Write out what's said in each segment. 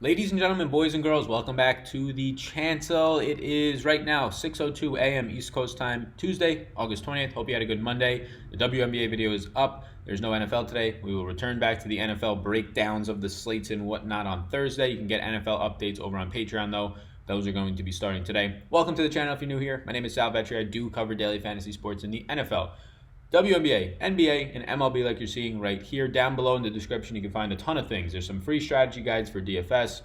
Ladies and gentlemen, boys and girls, welcome back to the channel. It is right now 6:02 a.m. East Coast time, Tuesday, August 20th. Hope you had a good Monday. The WNBA video is up. There's no NFL today. We will return back to the NFL breakdowns of the slates and whatnot on Thursday. You can get NFL updates over on Patreon, though. Those are going to be starting today. Welcome to the channel if you're new here. My name is Sal Vetri. I do cover daily fantasy sports in the NFL, WNBA, NBA, and MLB like you're seeing right here. Down below in the description, you can find a ton of things. There's some free strategy guides for DFS,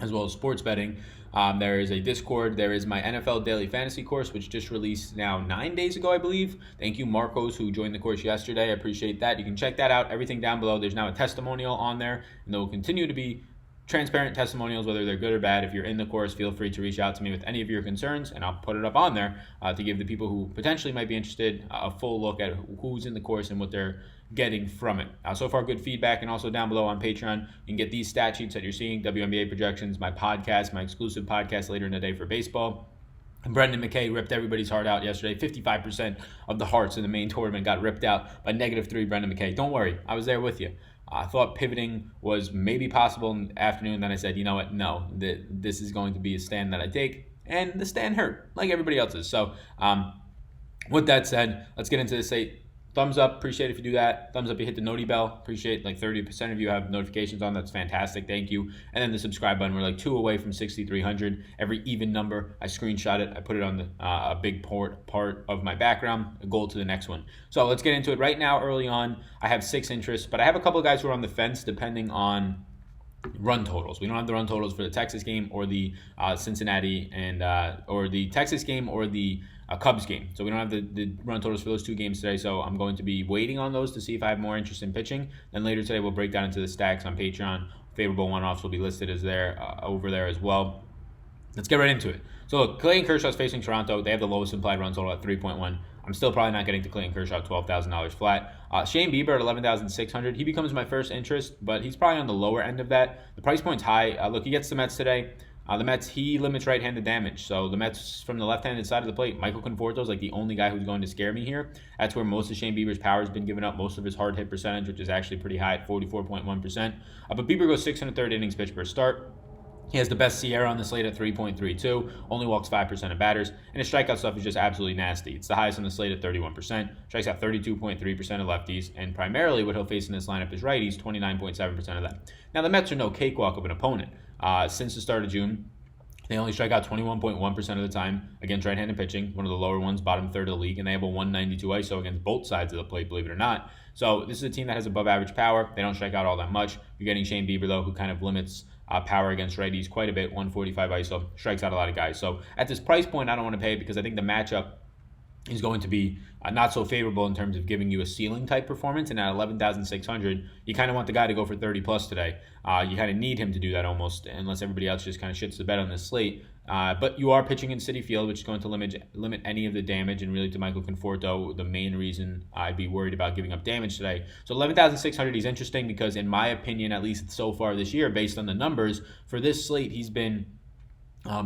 as well as sports betting. There is a Discord. There is my NFL Daily Fantasy course, which just released now 9 days ago, I believe. Thank you, Marcos, who joined the course yesterday. I appreciate that. You can check that out. Everything down below. There's now a testimonial on there, and there will continue to be transparent testimonials, whether they're good or bad. If you're in the course, feel free to reach out to me with any of your concerns, and I'll put it up on there to give the people who potentially might be interested a full look at who's in the course and what they're getting from it. So far, good feedback. And also down below on Patreon, you can get these stat sheets that you're seeing, WNBA projections, my podcast, my exclusive podcast later in the day for baseball. And Brendan McKay ripped everybody's heart out yesterday. 55% of the hearts in the main tournament got ripped out by -3 Brendan McKay. Don't worry, I was there with you. I thought pivoting was maybe possible in the afternoon. Then I said, you know what? No, this is going to be a stand that I take. And the stand hurt, like everybody else's. So with that said, let's get into this. Thumbs up, appreciate it if you do that. Thumbs up, you hit the noti bell. Appreciate like 30% of you have notifications on. That's fantastic, thank you. And then the subscribe button. We're like 2 away from 6,300. Every even number, I screenshot it. I put it on the a big part of my background. A goal to the next one. So let's get into it right now. Early on, I have 6 interests, but I have a couple of guys who are on the fence depending on run totals. We don't have the run totals for the Texas game or the Cincinnati and or the Texas game or the Cubs game. So we don't have the run totals for those 2 games today. So I'm going to be waiting on those to see if I have more interest in pitching. Then later today, we'll break down into the stacks on Patreon. Favorable one-offs will be listed as over there as well. Let's get right into it. So look, Clayton Kershaw is facing Toronto. They have the lowest implied run total at 3.1. I'm still probably not getting to Clayton Kershaw at $12,000 flat. Shane Bieber at $11,600. He becomes my first interest, but he's probably on the lower end of that. The price point's high. Look, he gets the Mets today. The Mets, he limits right-handed damage. So the Mets from the left-handed side of the plate, Michael Conforto is like the only guy who's going to scare me here. That's where most of Shane Bieber's power has been given up, most of his hard hit percentage, which is actually pretty high at 44.1%. But Bieber goes 6 1/3 innings pitch per start. He has the best Sierra on the slate at 3.32, only walks 5% of batters, and his strikeout stuff is just absolutely nasty. It's the highest on the slate at 31%, strikes out 32.3% of lefties, and primarily what he'll face in this lineup is righties, 29.7% of that. Now, the Mets are no cakewalk of an opponent. Since the start of June, they only strike out 21.1% of the time against right-handed pitching, one of the lower ones, bottom third of the league, and they have a 192 ISO against both sides of the plate, believe it or not. So this is a team that has above average power. They don't strike out all that much. You're getting Shane Bieber, though, who kind of limits power against righties quite a bit, 145 ISO, strikes out a lot of guys. So at this price point, I don't want to pay it because I think the matchup is going to be not so favorable in terms of giving you a ceiling type performance. And at 11,600, you kind of want the guy to go for 30 plus today. You kind of need him to do that almost, unless everybody else just kind of shits the bed on this slate. But you are pitching in Citi Field, which is going to limit any of the damage, and really to Michael Conforto, the main reason I'd be worried about giving up damage today. So 11,600, he's interesting because in my opinion, at least so far this year, based on the numbers, for this slate, he's been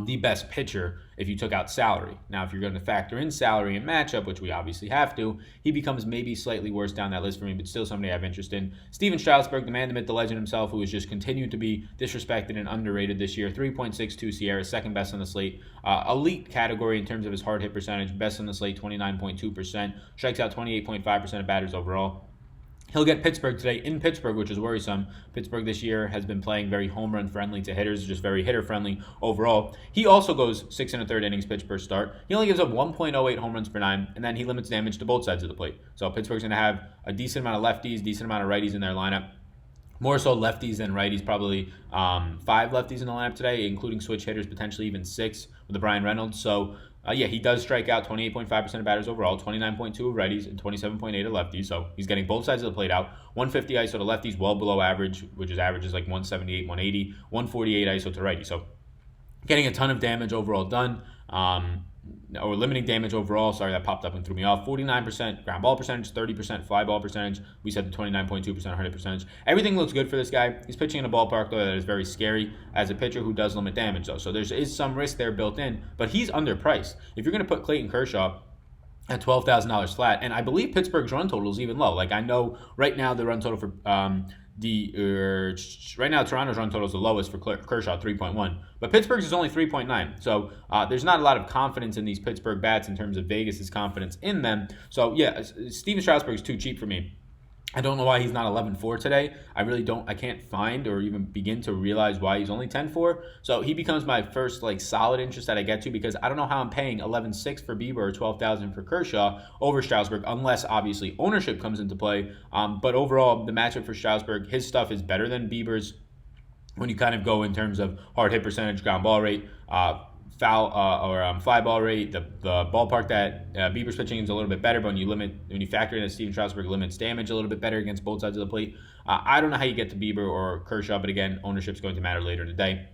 the best pitcher if you took out salary. Now, if you're going to factor in salary and matchup, which we obviously have to, he becomes maybe slightly worse down that list for me, but still somebody I have interest in. Steven Strasburg, the man, the myth, the legend himself, who has just continued to be disrespected and underrated this year. 3.62 Sierra, second best on the slate. Elite category in terms of his hard hit percentage, best on the slate, 29.2%. Strikes out 28.5% of batters overall. He'll get Pittsburgh today in Pittsburgh, which is worrisome. Pittsburgh this year has been playing very home run friendly to hitters, just very hitter friendly overall. He also goes 6 1/3 innings pitch per start. He only gives up 1.08 home runs per 9, and then he limits damage to both sides of the plate. So Pittsburgh's going to have a decent amount of lefties, decent amount of righties in their lineup. More so lefties than righties, probably 5 lefties in the lineup today, including switch hitters, potentially even 6 with the Brian Reynolds. So yeah, he does strike out 28.5% of batters overall, 29.2 of righties, and 27.8 of lefties. So he's getting both sides of the plate out. 150 ISO to lefties, well below average, which is average is like 178, 180, 148 ISO to righties. So getting a ton of damage overall done. Or limiting damage overall. Sorry, that popped up and threw me off. 49% ground ball percentage, 30% fly ball percentage. We said the 29.2% hard hit percentage. Everything looks good for this guy. He's pitching in a ballpark, though, that is very scary as a pitcher who does limit damage, though. So there is some risk there built in, but he's underpriced. If you're going to put Clayton Kershaw at $12,000 flat, and I believe Pittsburgh's run total is even low. Like, I know right now the run total for Right now, Toronto's run total is the lowest for Kershaw, 3.1. But Pittsburgh's is only 3.9. So there's not a lot of confidence in these Pittsburgh bats in terms of Vegas's confidence in them. So, yeah, Steven Strasburg is too cheap for me. I don't know why he's not 11-4 today. I can't find or even begin to realize why he's only 10-4. So he becomes my first solid interest that I get to, because I don't know how I'm paying 11-6 for Bieber or 12,000 for Kershaw over Strasburg, unless obviously ownership comes into play. But overall, the matchup for Strasburg, his stuff is better than Bieber's when you kind of go in terms of hard hit percentage, ground ball rate, fly ball rate. The ballpark that Bieber's pitching is a little bit better, but when you factor in that Steven Strasburg limits damage a little bit better against both sides of the plate, I don't know how you get to Bieber or Kershaw, but again, ownership's going to matter later in the day.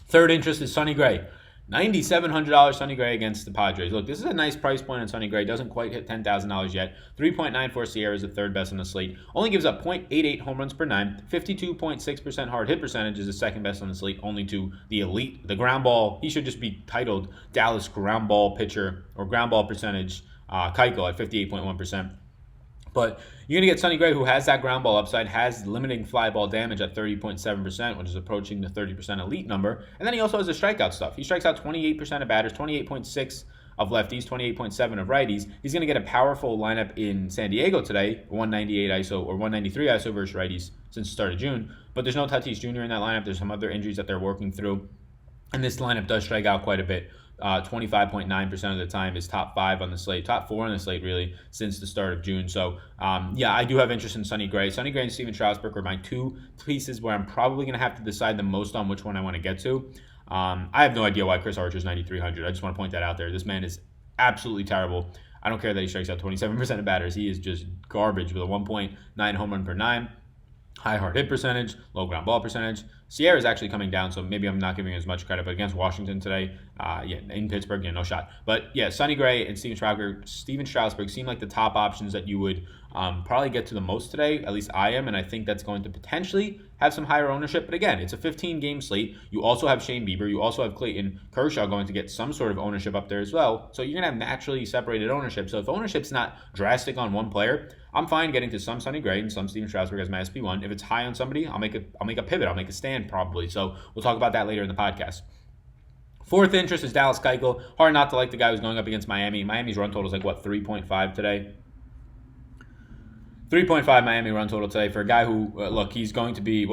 Third interest is Sonny Gray. $9,700 Sonny Gray against the Padres. Look, this is a nice price point on Sonny Gray. Doesn't quite hit $10,000 yet. 3.94 Sierra is the third best on the slate. Only gives up 0.88 home runs per nine. 52.6% hard hit percentage is the second best on the slate, only to the elite, the ground ball. He should just be titled Dallas ground ball pitcher or ground ball percentage, Keuchel at 58.1%. But you're going to get Sonny Gray, who has that ground ball upside, has limiting fly ball damage at 30.7%, which is approaching the 30% elite number. And then he also has the strikeout stuff. He strikes out 28% of batters, 28.6% of lefties, 28.7% of righties. He's going to get a powerful lineup in San Diego today, 198 ISO or 193 ISO versus righties since the start of June. But there's no Tatis Jr. in that lineup. There's some other injuries that they're working through. And this lineup does strike out quite a bit. 25.9% of the time is top 5 on the slate, top 4 on the slate really since the start of June. So yeah, I do have interest in Sonny Gray. Sonny Gray and Steven Strasburg are my two pieces where I'm probably going to have to decide the most on which one I want to get to. I have no idea why Chris Archer's 9,300. I just want to point that out there. This man is absolutely terrible. I don't care that he strikes out 27% of batters. He is just garbage with a 1.9 home run per nine. High hard hit percentage, low ground ball percentage. Sierra is actually coming down, so maybe I'm not giving him as much credit. But against Washington today, in Pittsburgh, no shot. But yeah, Sonny Gray and Steven Strasburg seem like the top options that you would probably get to the most today. At least I am, and I think that's going to potentially have some higher ownership. But again, it's a 15-game slate. You also have Shane Bieber. You also have Clayton Kershaw going to get some sort of ownership up there as well. So you're going to have naturally separated ownership. So if ownership's not drastic on one player, I'm fine getting to some Sonny Gray and some Steven Strasburg as my SP1. If it's high on somebody, I'll make a pivot. I'll make a stand probably. So we'll talk about that later in the podcast. Fourth interest is Dallas Keuchel. Hard not to like the guy who's going up against Miami. Miami's run total is 3.5 today. 3.5 Miami run total today for a guy who, look, he's going to be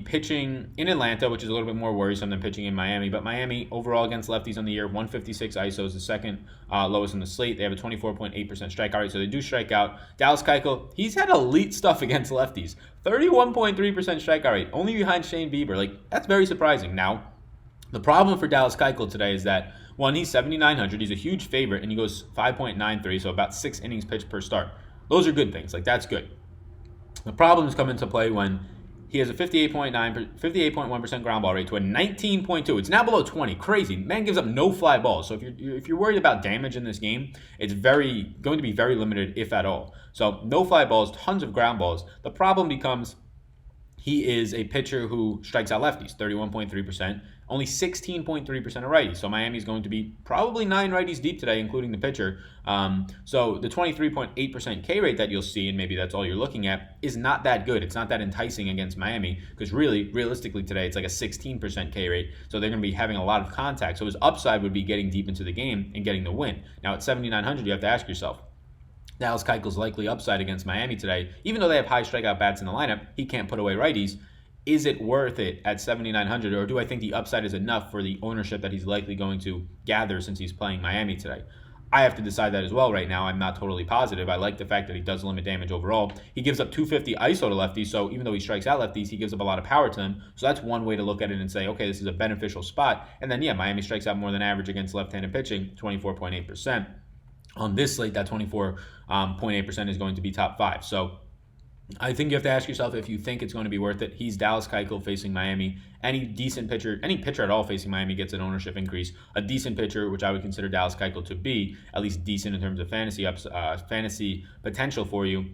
pitching in Atlanta, which is a little bit more worrisome than pitching in Miami. But Miami, overall against lefties on the year, 156 ISO is the second lowest on the slate. They have a 24.8% strikeout rate, so they do strike out. Dallas Keuchel, he's had elite stuff against lefties. 31.3% strikeout rate, only behind Shane Bieber. That's very surprising. Now, the problem for Dallas Keuchel today is that, one, he's 7,900. He's a huge favorite, and he goes 5.93, so about 6 innings pitched per start. Those are good things. That's good. The problems come into play when he has a 58.1% ground ball rate to a 19.2. It's now below 20. Crazy. Man gives up no fly balls. So if you're worried about damage in this game, it's going to be very limited, if at all. So no fly balls, tons of ground balls. The problem becomes he is a pitcher who strikes out lefties, 31.3%. Only 16.3% of righties. So Miami's going to be probably 9 righties deep today, including the pitcher. So the 23.8% K rate that you'll see, and maybe that's all you're looking at, is not that good. It's not that enticing against Miami, because really, realistically today, it's like a 16% K rate. So they're going to be having a lot of contact. So his upside would be getting deep into the game and getting the win. Now at 7,900, you have to ask yourself, Dallas Keuchel's likely upside against Miami today, even though they have high strikeout bats in the lineup, he can't put away righties. Is it worth it at 7,900, or do I think the upside is enough for the ownership that he's likely going to gather since he's playing Miami today? I have to decide that as well right now. I'm not totally positive. I like the fact that he does limit damage overall. He gives up 250 ISO to lefties, so even though he strikes out lefties, he gives up a lot of power to them. So that's one way to look at it and say, okay, this is a beneficial spot. And then, yeah, Miami strikes out more than average against left-handed pitching, 24.8%. On this slate, that 24.8% is going to be top 5. So I think you have to ask yourself if you think it's going to be worth it. He's Dallas Keuchel facing Miami. Any pitcher at all facing Miami gets an ownership increase. A decent pitcher, which I would consider Dallas Keuchel to be, at least decent in terms of fantasy potential for you,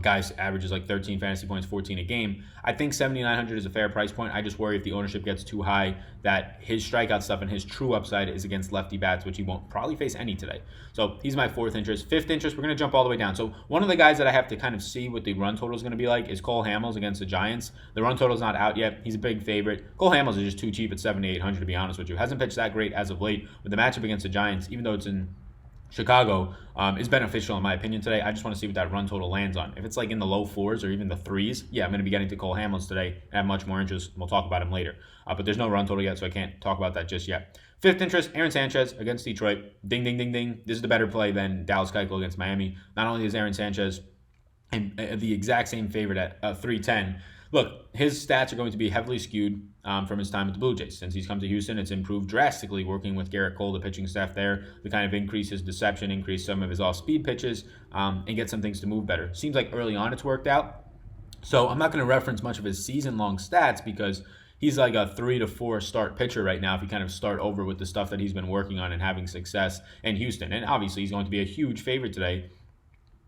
Guys averages like 13 fantasy points, 14 a game. I think 7,900 is a fair price point. I just worry if the ownership gets too high that his strikeout stuff and his true upside is against lefty bats, which he won't probably face any today. So he's my fourth interest. Fifth interest, we're going to jump all the way down. So one of the guys that I have to kind of see what the run total is going to be like is Cole Hamels against the Giants. The run total is not out yet. He's a big favorite. Cole Hamels is just too cheap at 7,800 to be honest with you. Hasn't pitched that great as of late. With the matchup against the Giants, even though it's in Chicago, is beneficial in my opinion today. I just want to see what that run total lands on. If it's like in the low fours or even the threes, yeah, I'm going to be getting to Cole Hamels today and have much more interest. We'll talk about him later. But there's no run total yet, so I can't talk about that just yet. Fifth interest, Aaron Sanchez against Detroit. Ding, ding, ding, ding. This is the better play than Dallas Keuchel against Miami. Not only is Aaron Sanchez the exact same favorite at 310, look, his stats are going to be heavily skewed from his time with the Blue Jays. Since he's come to Houston, it's improved drastically working with Garrett Cole, the pitching staff there, to kind of increase his deception, increase some of his off-speed pitches, and get some things to move better. Seems like early on it's worked out. So I'm not going to reference much of his season-long stats because he's like a 3 to 4 start pitcher right now if you kind of start over with the stuff that he's been working on and having success in Houston. And obviously he's going to be a huge favorite today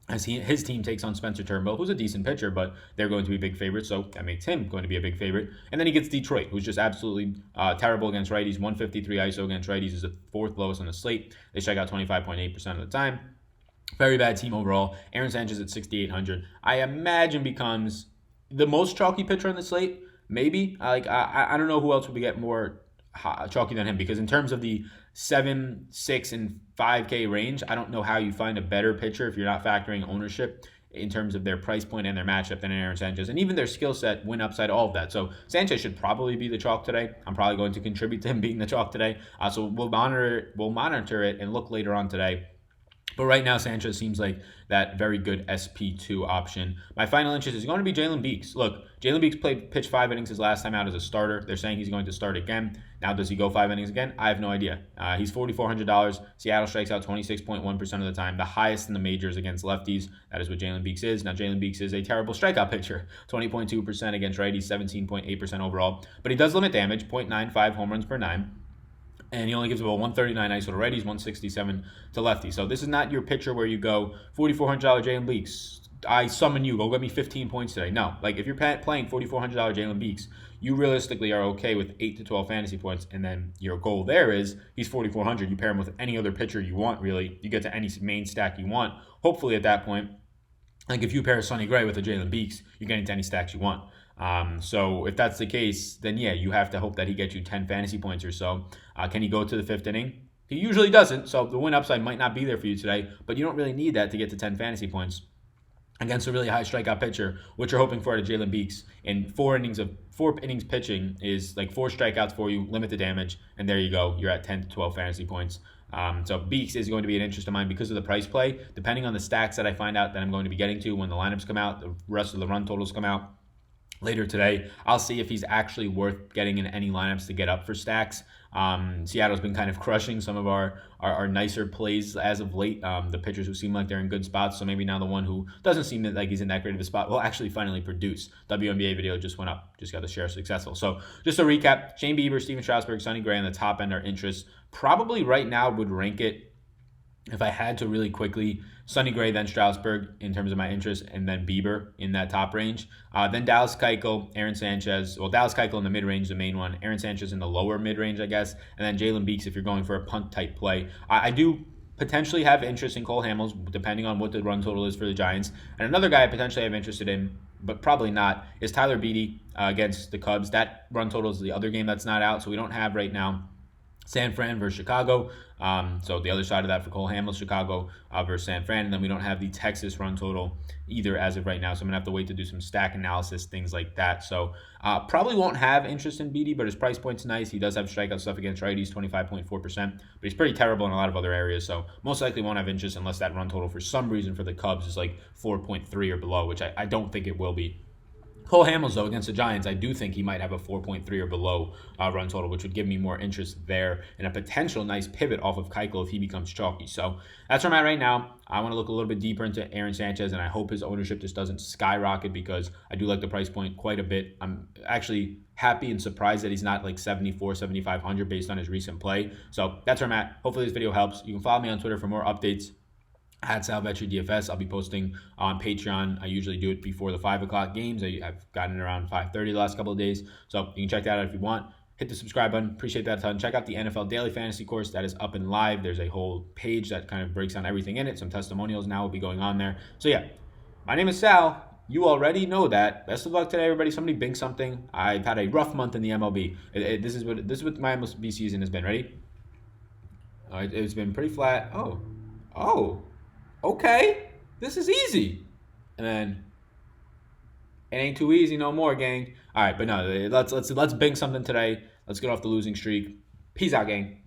as his team takes on Spencer Turnbull, who's a decent pitcher, but they're going to be big favorites, so that makes him going to be a big favorite. And then he gets Detroit, who's just absolutely terrible against righties. 153 ISO against righties is the fourth lowest on the slate. They strike out 25.8% of the time. Very bad team overall. Aaron Sanchez at 6,800. I imagine becomes the most chalky pitcher on the slate. Maybe. I don't know who else would get more chalky than him, because in terms of the 7, 6, and 5K range, I don't know how you find a better pitcher if you're not factoring ownership in terms of their price point and their matchup than Aaron Sanchez, and even their skill set, win upside, all of that. So Sanchez should probably be the chalk today. I'm probably going to contribute to him being the chalk today. So we'll monitor it and look later on today. But right now, Sanchez seems like that very good SP2 option. My final interest is going to be Jalen Beaks. Look, Jalen Beaks pitched 5 innings his last time out as a starter. They're saying he's going to start again. Now, does he go 5 innings again? I have no idea. He's $4,400. Seattle strikes out 26.1% of the time, the highest in the majors against lefties. That is what Jalen Beaks is. Now, Jalen Beaks is a terrible strikeout pitcher, 20.2% against righties, 17.8% overall. But he does limit damage, 0.95 home runs per 9. And he only gives about 139 ISO to righties, 167 to lefties. So this is not your pitcher where you go, $4,400 Jalen Beaks, I summon you, go get me 15 points today. No, like if you're playing $4,400 Jalen Beaks, you realistically are okay with 8 to 12 fantasy points, and then your goal there is he's $4,400. You pair him with any other pitcher you want, really. You get to any main stack you want. Hopefully at that point, like if you pair Sonny Gray with a Jalen Beaks, you're getting to any stacks you want. So if that's the case, then yeah, you have to hope that he gets you 10 fantasy points or so. Can he go to the 5th inning? He usually doesn't, so the win upside might not be there for you today, but you don't really need that to get to 10 fantasy points against a really high strikeout pitcher. What you're hoping for at a Jalen Beaks in 4 innings pitching is like 4 strikeouts for you, limit the damage, and there you go. You're at 10 to 12 fantasy points. So Beaks is going to be an interest of mine because of the price play. Depending on the stacks that I find out that I'm going to be getting to when the lineups come out, the rest of the run totals come out later today, I'll see if he's actually worth getting in any lineups to get up for stacks. Seattle's been kind of crushing some of our nicer plays as of late. The pitchers who seem like they're in good spots, so maybe now the one who doesn't seem like he's in that great of a spot will actually finally produce. WNBA video just went up, just got the share successful. So just to recap, Shane Bieber, Steven Strasburg, Sonny Gray on the top end are interests. Probably right now would rank it, if I had to really quickly, Sonny Gray, then Strasburg in terms of my interest, and then Bieber in that top range. Then Dallas Keuchel, Aaron Sanchez. Well, Dallas Keuchel in the mid-range, the main one. Aaron Sanchez in the lower mid-range, I guess. And then Jalen Beaks if you're going for a punt-type play. I do potentially have interest in Cole Hamels, depending on what the run total is for the Giants. And another guy I potentially have interested in, but probably not, is Tyler Beede against the Cubs. That run total is the other game that's not out, so we don't have right now San Fran versus Chicago. So the other side of that for Cole Hamels, Chicago versus San Fran. And then we don't have the Texas run total either as of right now. So I'm going to have to wait to do some stack analysis, things like that. So probably won't have interest in Beede, but his price point's nice. He does have strikeout stuff against righties, 25.4%. But he's pretty terrible in a lot of other areas. So most likely won't have interest unless that run total for some reason for the Cubs is like 4.3 or below, which I don't think it will be. Cole Hamels, though, against the Giants, I do think he might have a 4.3 or below run total, which would give me more interest there and a potential nice pivot off of Keuchel if he becomes chalky. So that's where I'm at right now. I want to look a little bit deeper into Aaron Sanchez, and I hope his ownership just doesn't skyrocket because I do like the price point quite a bit. I'm actually happy and surprised that he's not like 74, 7,500 based on his recent play. So that's where I'm at. Hopefully this video helps. You can follow me on Twitter for more updates at Mlb Dfs. I'll be posting on Patreon. I usually do it before the 5 o'clock games. I've gotten it around 5:30 the last couple of days. So you can check that out if you want. Hit the subscribe button. Appreciate that a ton. Check out the NFL Daily Fantasy course that is up and live. There's a whole page that kind of breaks down everything in it. Some testimonials now will be going on there. So yeah, my name is Sal. You already know that. Best of luck today, everybody. Somebody bink something. I've had a rough month in the MLB. This is what my MLB season has been. Ready? It's been pretty flat. Oh, okay. This is easy. And then it ain't too easy no more, gang. All right, but no, let's bink something today. Let's get off the losing streak. Peace out, gang.